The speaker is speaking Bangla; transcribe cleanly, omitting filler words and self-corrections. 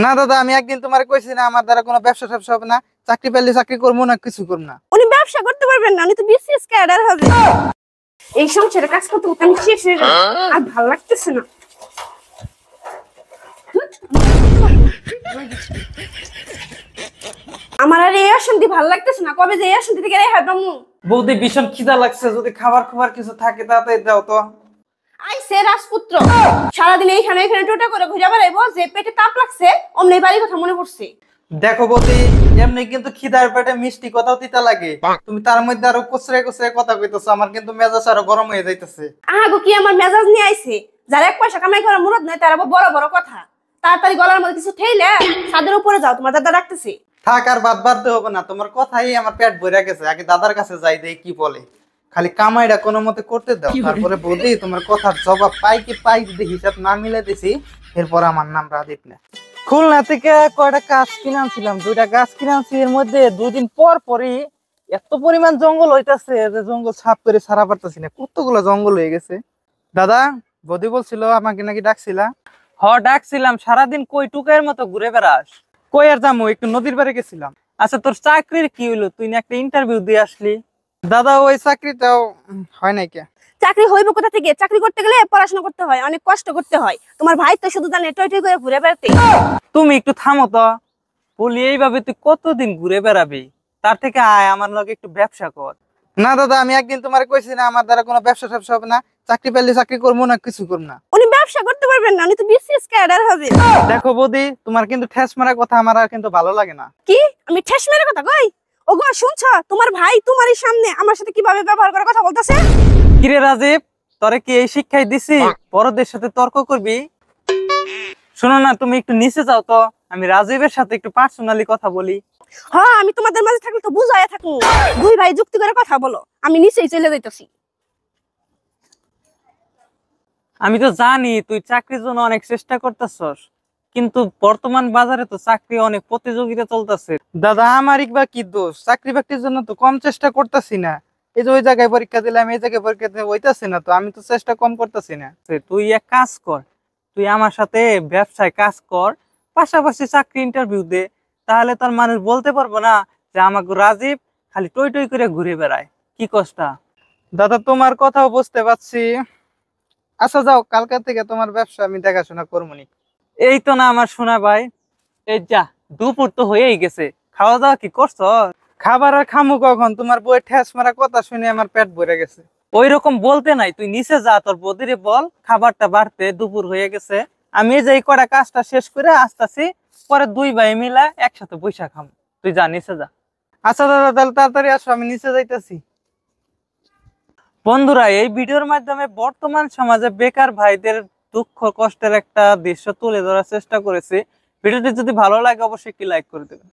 না দাদা, আমি একদিন তোমার কইছি না আমার দ্বারা কোনো ব্যবসা ট্যাবসা হবে না, চাকরি পেলে চাকরি করবো না, কিছু করবো না। উনি ব্যবসা করতে পারবেন না, উনি তো বিসিএস ক্যাডার হবে। এই সংসারে কাজ করতে করতে আমি শেষ হয়ে গেলাম, আর ভালো লাগতেছে না। আমার আর এই অশান্তি ভালো লাগতেছে না, কবে যে এই অশান্তি থেকে রেহাই পাবো। বৌদি ভীষণ খিদা লাগছে, যদি খাবার খাবার কিছু থাকে তাড়াতাড়ি দাও তো। আইসে রাজপুত্র সারাদিন এইখানে এখানে টোটা করে ঘুরে বেড়াইবো, যে পেটে তাপ লাগছে অমনি বাড়ির কথা মনে পড়ছে। দেখো বৌদি, এমনি কিন্তু খিদার পেটে মিষ্টি কথাও তিতা লাগে, তুমি তার মধ্যে আরো কচরে কচরে কথা কইতেছো, আমার কিন্তু মেজাজ আরো গরম হয়ে যাইতেছে। আহাগো কি আমার মেজাজ নিয়ে আইছে, যার এক পয়সা কামাই করার মুরদ নাই তার আবার বড় বড় কথা। তাড়াতাড়ি গলার মধ্যে কিছু ঠেইলে ছাদের উপরে যাও, তোমার দাদা ডাকতেছে। থাক, আর বাদ বাড়তে হবে না, তোমার কথাই আমার পেট ভরে গেছে। আগে দাদার কাছে যাই, দেই কি বলে। খালি কামাইটা কোনো মতে করতে দাও, তারপরে বৌদি তোমার কথার জবাব পাই কি পাই, যদি হিসাব না মিলে দিছি এরপর আমার নাম রাদীপ না। খুলনা থেকে কয়টা গাছ কিনে আনছিলাম, 2টা গাছ কিনে আনছি, এর মধ্যে 2 দিন পর পরই এত পরিমাণ জঙ্গল হইতাছে যে জঙ্গল সাফ করে সারা পারতাছি না, কতগুলো জঙ্গল হয়ে গেছে। দাদা, বৌদি বলছিল আমাকে নাকি ডাকছিলা? ডাকছিলাম। সারাদিন কই টুকাইয়ের মতো ঘুরে বেড়াস? কই আর যাবো, একটু নদীর পাড়ে গেছিলাম। আচ্ছা, তোর চাকরির কি হইলো? তুই না একটা ইন্টারভিউ দিয়ে আসলি। দাদা, ওই চাকরিটাও হয় নাই কে? চাকরি হইব কোথা থেকে? চাকরি করতে গেলে পড়াশোনা করতে হয়, অনেক কষ্ট করতে হয়। তোমার ভাই তো শুধু জানে টই টই করে ঘুরে বেড়াতে। তুমি একটু থামো তো। বলি, এইভাবে তুই কতদিন ঘুরে বেড়াবি? তার থেকে আয় আমার লগে একটু ব্যবসা কর। না দাদা, আমি একদিন তোমার কইছি না আমার দ্বারা কোনো ব্যবসা ট্যাবসা হবে না, চাকরি পেলে চাকরি করবো না, কিছু করবো না। উনি ব্যবসা করতে পারবেন না, উনি তো বিসিএস ক্যাডার হবে। দেখো বৌদি, তোমার কিন্তু ঠেস মারা কথা আমার আর কিন্তু ভালো লাগে না। কি আমি ঠেস মেরে কথা কই? ওগো শুনছো, তোমার ভাই তোমারই সামনে আমার সাথে কিভাবে ব্যবহার করার কথা বলতাছে। কিরে রাজীব, তোরে কি এই শিক্ষাই দিছি বড়দের সাথে তর্ক করবি? শোনো না, তুমি একটু নিচে যাও তো, আমি রাজীবের সাথে একটু পার্সোনালি কথা বলি। হ্যাঁ, আমি তোমাদের মাঝে থাকলে তো বুঝাইয়া থাকবো। দুই ভাই যুক্তি করে কথা বলো, আমি নিচেই চলে যাইতাছি। আমি তো জানি তুই চাকরির জন্য অনেক চেষ্টা করতেছস, কিন্তু বর্তমান বাজারে তো চাকরি অনেক প্রতিযোগিতা চলতেছে। দাদা, আমার বা কি দোষ? চাকরি বাকরির জন্য তো কম চেষ্টা করতেছি না। এই যে ওই জায়গায় পরীক্ষা দিলাম, এই জায়গায় পরীক্ষা দিলাম, হইতাছে না তো, আমি তো চেষ্টা কম করতেছি না। তুই এক কাজ কর, তুই আমার সাথে ব্যবসায় কাজ কর, পাশাপাশি চাকরি ইন্টারভিউ দে, তাহলে তোর মানুষ বলতে পারবো না যে আমাকে রাজীব খালি টই টই করে ঘুরে বেড়ায়। কি কষ্টা? দাদা, তোমার কথাও বুঝতে পারছি। আচ্ছা যাও, কালকা থেকে তোমার ব্যবসা আমি দেখাশোনা করবো নি। এই তো না আমার সোনা ভাই, এই যা দুপুর তো হয়েই গেছে, খাওয়া দাওয়া কি করছো? খাবার আর খামু কখন? তোমার বই ঠেস মারা কথা শুনে আমার পেট ভরে গেছে। ওই রকম বলতে নাই, তুই নিচে যা, তোর বদিরে বল খাবারটা বাড়তে, দুপুর হয়ে গেছে। আমি এই যে এই কটা কাজটা শেষ করে আসতেছি, পরে 2 ভাই মিলা একসাথে বৈশা খাম। তুই যা, নিচে যা। আচ্ছা দাদা, তাহলে তাড়াতাড়ি আসো, আমি নিচে যাইতেছি। বন্ধুরা, এই ভিডিওর মাধ্যমে বর্তমান সমাজে বেকার ভাইদের দুঃখ কষ্টের একটা দৃশ্য তুলে ধরার চেষ্টা করেছি। ভিডিওটি যদি ভালো লাগে অবশ্যই একটি লাইক করে দেবেন।